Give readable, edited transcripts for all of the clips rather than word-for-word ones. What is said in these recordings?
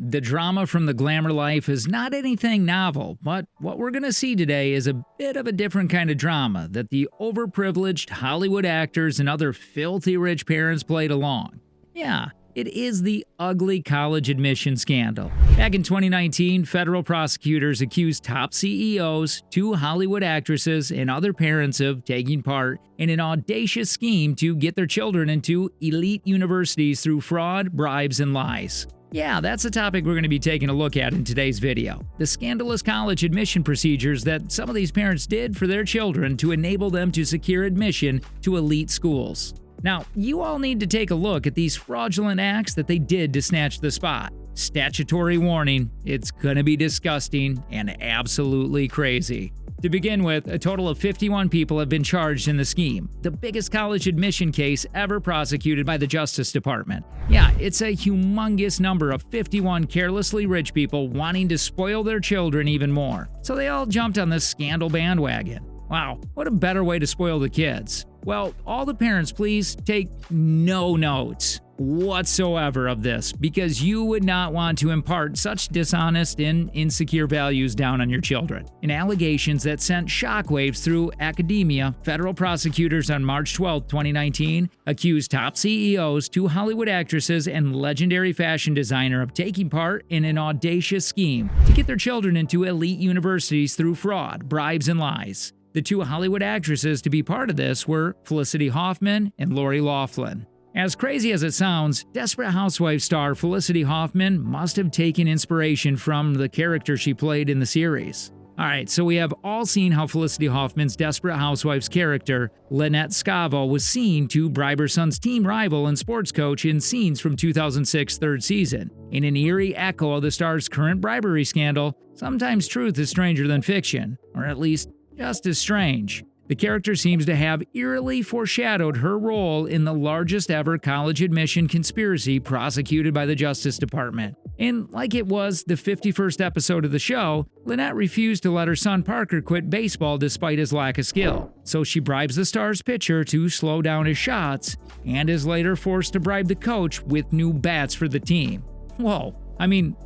The drama from the glamour life is not anything novel, but what we're going to see today is a bit of a different kind of drama that the overprivileged Hollywood actors and other filthy rich parents played along. Yeah, it is the ugly college admission scandal. Back in 2019, federal prosecutors accused top CEOs, two Hollywood actresses, and other parents of taking part in an audacious scheme to get their children into elite universities through fraud, bribes, and lies. Yeah, that's a topic we're going to be taking a look at in today's video. The scandalous college admission procedures that some of these parents did for their children to enable them to secure admission to elite schools. Now, you all need to take a look at these fraudulent acts that they did to snatch the spot. Statutory warning, it's gonna be disgusting and absolutely crazy. To begin with, a total of 51 people have been charged in the scheme, the biggest college admission case ever prosecuted by the Justice Department. Yeah, it's a humongous number of 51 carelessly rich people wanting to spoil their children even more. So they all jumped on this scandal bandwagon. Wow, what a better way to spoil the kids. Well, all the parents, please take no notes whatsoever of this, because you would not want to impart such dishonest and insecure values down on your children. In allegations that sent shockwaves through academia, federal prosecutors on March 12, 2019, accused top CEOs, two Hollywood actresses, and legendary fashion designer of taking part in an audacious scheme to get their children into elite universities through fraud, bribes, and lies. The two Hollywood actresses to be part of this were Felicity Huffman and Lori Loughlin. As crazy as it sounds, Desperate Housewives star Felicity Huffman must have taken inspiration from the character she played in the series. Alright, so we have all seen how Felicity Huffman's Desperate Housewives character, Lynette Scavo, was seen to bribe her son's team rival and sports coach in scenes from 2006's third season. In an eerie echo of the star's current bribery scandal, sometimes truth is stranger than fiction, or at least just as strange. The character seems to have eerily foreshadowed her role in the largest ever college admission conspiracy prosecuted by the Justice Department. And like it was the 51st episode of the show, Lynette refused to let her son Parker quit baseball despite his lack of skill. So she bribes the star's pitcher to slow down his shots, and is later forced to bribe the coach with new bats for the team. Whoa, I mean,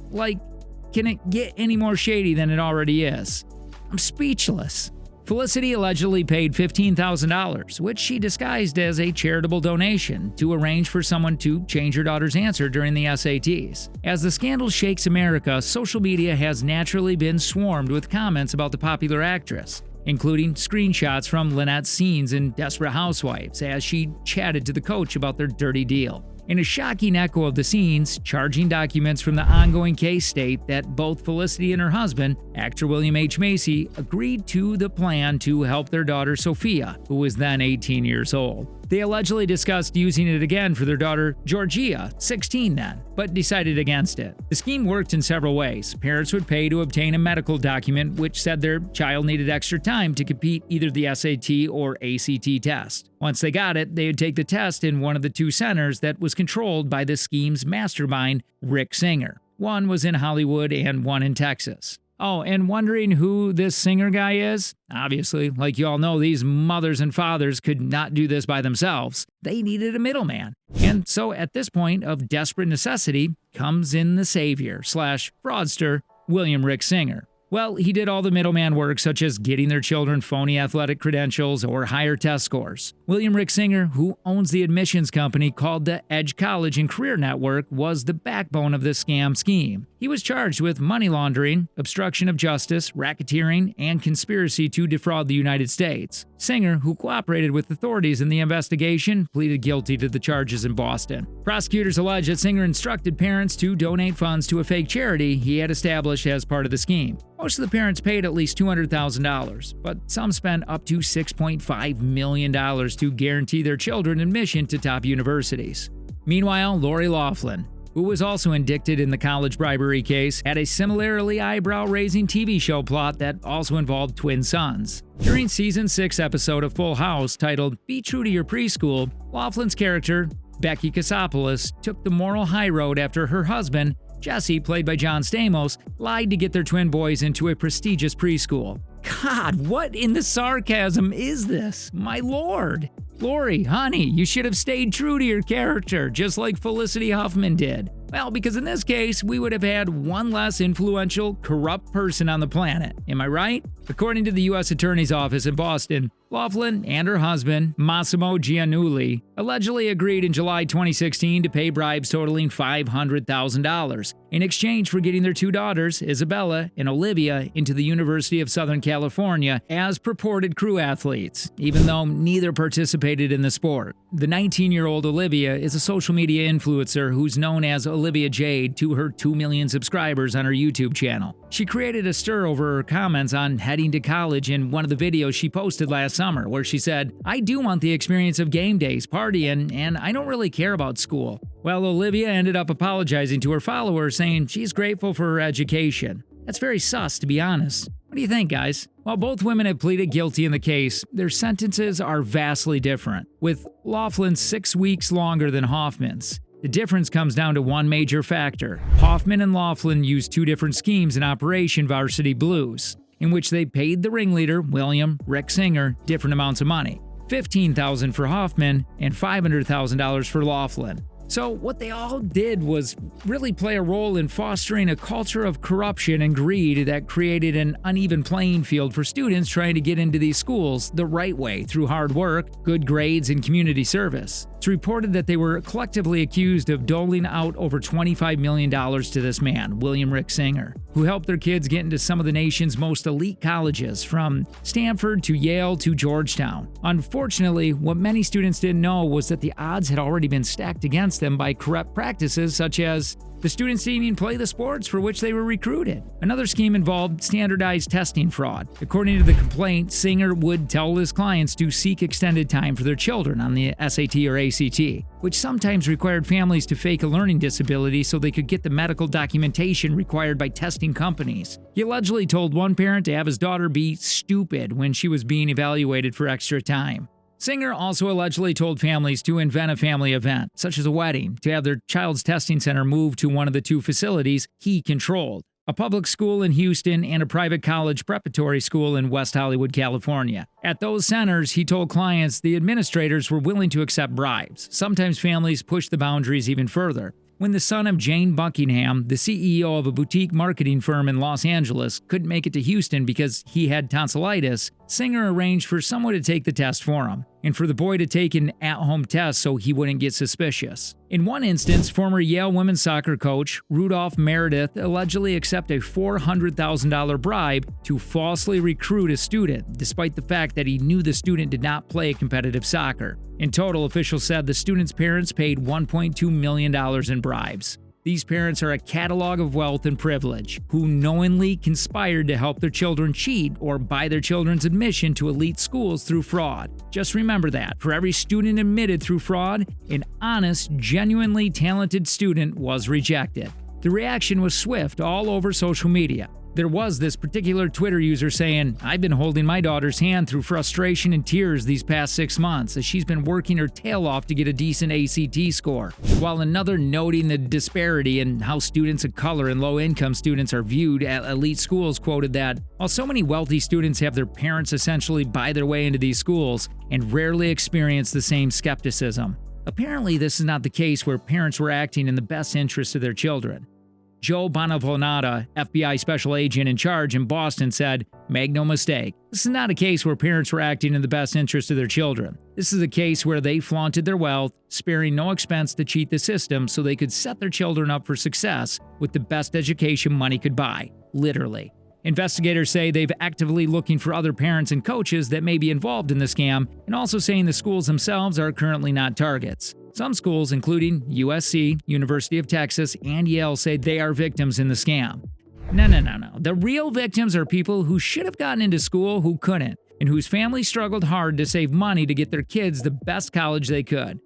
can it get any more shady than it already is? I'm speechless. Felicity allegedly paid $15,000, which she disguised as a charitable donation, to arrange for someone to change her daughter's answer during the SATs. As the scandal shakes America, social media has naturally been swarmed with comments about the popular actress, including screenshots from Lynette's scenes in Desperate Housewives as she chatted to the coach about their dirty deal. In a shocking echo of the scenes, charging documents from the ongoing case state that both Felicity and her husband, actor William H. Macy, agreed to the plan to help their daughter Sophia, who was then 18 years old. They allegedly discussed using it again for their daughter Georgia, 16 then, but decided against it. The scheme worked in several ways. Parents would pay to obtain a medical document which said their child needed extra time to complete either the SAT or ACT test. Once they got it, they would take the test in one of the two centers that was controlled by the scheme's mastermind, Rick Singer. One was in Hollywood and one in Texas. Oh, and wondering who this Singer guy is? Obviously, like you all know, these mothers and fathers could not do this by themselves. They needed a middleman. And so at this point of desperate necessity comes in the savior / fraudster, William Rick Singer. Well, he did all the middleman work, such as getting their children phony athletic credentials or higher test scores. William Rick Singer, who owns the admissions company called the Edge College and Career Network, was the backbone of this scam scheme. He was charged with money laundering, obstruction of justice, racketeering, and conspiracy to defraud the United States. Singer, who cooperated with authorities in the investigation, pleaded guilty to the charges in Boston. Prosecutors allege that Singer instructed parents to donate funds to a fake charity he had established as part of the scheme. Most of the parents paid at least $200,000, but some spent up to $6.5 million to guarantee their children admission to top universities. Meanwhile, Lori Loughlin, who was also indicted in the college bribery case, had a similarly eyebrow-raising TV show plot that also involved twin sons. During Season 6 episode of Full House titled Be True to Your Preschool, Loughlin's character, Becky Casopoulos, took the moral high road after her husband, Jesse, played by John Stamos, lied to get their twin boys into a prestigious preschool. God, what in the sarcasm is this? My lord! Lori, honey, you should have stayed true to your character, just like Felicity Huffman did. Well, because in this case, we would have had one less influential, corrupt person on the planet. Am I right? According to the U.S. Attorney's Office in Boston, Laughlin and her husband, Massimo Giannulli, allegedly agreed in July 2016 to pay bribes totaling $500,000 in exchange for getting their two daughters, Isabella and Olivia, into the University of Southern California as purported crew athletes, even though neither participated in the sport. The 19-year-old Olivia is a social media influencer who's known as Olivia Jade to her 2 million subscribers on her YouTube channel. She created a stir over her comments on heading to college in one of the videos she posted last summer, where she said, "I do want the experience of game days, partying, and I don't really care about school." Well, Olivia ended up apologizing to her followers, saying she's grateful for her education. That's very sus, to be honest. What do you think, guys? While both women have pleaded guilty in the case, their sentences are vastly different, with Laughlin's 6 weeks longer than Hoffman's. The difference comes down to one major factor. Hoffman and Laughlin used two different schemes in Operation Varsity Blues, in which they paid the ringleader, William Rick Singer, different amounts of money. $15,000 for Hoffman and $500,000 for Laughlin. So what they all did was really play a role in fostering a culture of corruption and greed that created an uneven playing field for students trying to get into these schools the right way through hard work, good grades, and community service. It's reported that they were collectively accused of doling out over $25 million to this man, William Rick Singer, who helped their kids get into some of the nation's most elite colleges, from Stanford to Yale to Georgetown. Unfortunately, what many students didn't know was that the odds had already been stacked against them by corrupt practices such as the students didn't even play the sports for which they were recruited. Another scheme involved standardized testing fraud. According to the complaint, Singer would tell his clients to seek extended time for their children on the SAT or ACT, which sometimes required families to fake a learning disability so they could get the medical documentation required by testing companies. He allegedly told one parent to have his daughter be stupid when she was being evaluated for extra time. Singer also allegedly told families to invent a family event, such as a wedding, to have their child's testing center moved to one of the two facilities he controlled: a public school in Houston and a private college preparatory school in West Hollywood, California. At those centers, he told clients the administrators were willing to accept bribes. Sometimes families pushed the boundaries even further. When the son of Jane Buckingham, the CEO of a boutique marketing firm in Los Angeles, couldn't make it to Houston because he had tonsillitis, Singer arranged for someone to take the test for him, and for the boy to take an at-home test so he wouldn't get suspicious. In one instance, former Yale women's soccer coach Rudolph Meredith allegedly accepted a $400,000 bribe to falsely recruit a student, despite the fact that he knew the student did not play competitive soccer. In total, officials said the student's parents paid $1.2 million in bribes. These parents are a catalog of wealth and privilege, who knowingly conspired to help their children cheat or buy their children's admission to elite schools through fraud. Just remember that, for every student admitted through fraud, an honest, genuinely talented student was rejected. The reaction was swift all over social media. There was this particular Twitter user saying, "I've been holding my daughter's hand through frustration and tears these past 6 months as she's been working her tail off to get a decent ACT score." While another noting the disparity in how students of color and low-income students are viewed at elite schools quoted that, "While so many wealthy students have their parents essentially buy their way into these schools and rarely experience the same skepticism, apparently this is not the case where parents were acting in the best interest of their children." Joe Bonavenata, FBI special agent in charge in Boston, said, "Make no mistake, this is not a case where parents were acting in the best interest of their children. This is a case where they flaunted their wealth, sparing no expense to cheat the system so they could set their children up for success with the best education money could buy, literally." Investigators say they've actively looking for other parents and coaches that may be involved in the scam, and also saying the schools themselves are currently not targets. Some schools, including USC, University of Texas, and Yale, say they are victims in the scam. No. The real victims are people who should have gotten into school who couldn't, and whose families struggled hard to save money to get their kids the best college they could.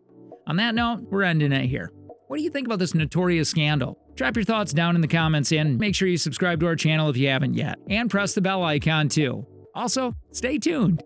On that note, we're ending it here. What do you think about this notorious scandal? Drop your thoughts down in the comments and make sure you subscribe to our channel if you haven't yet. And press the bell icon too. Also, stay tuned.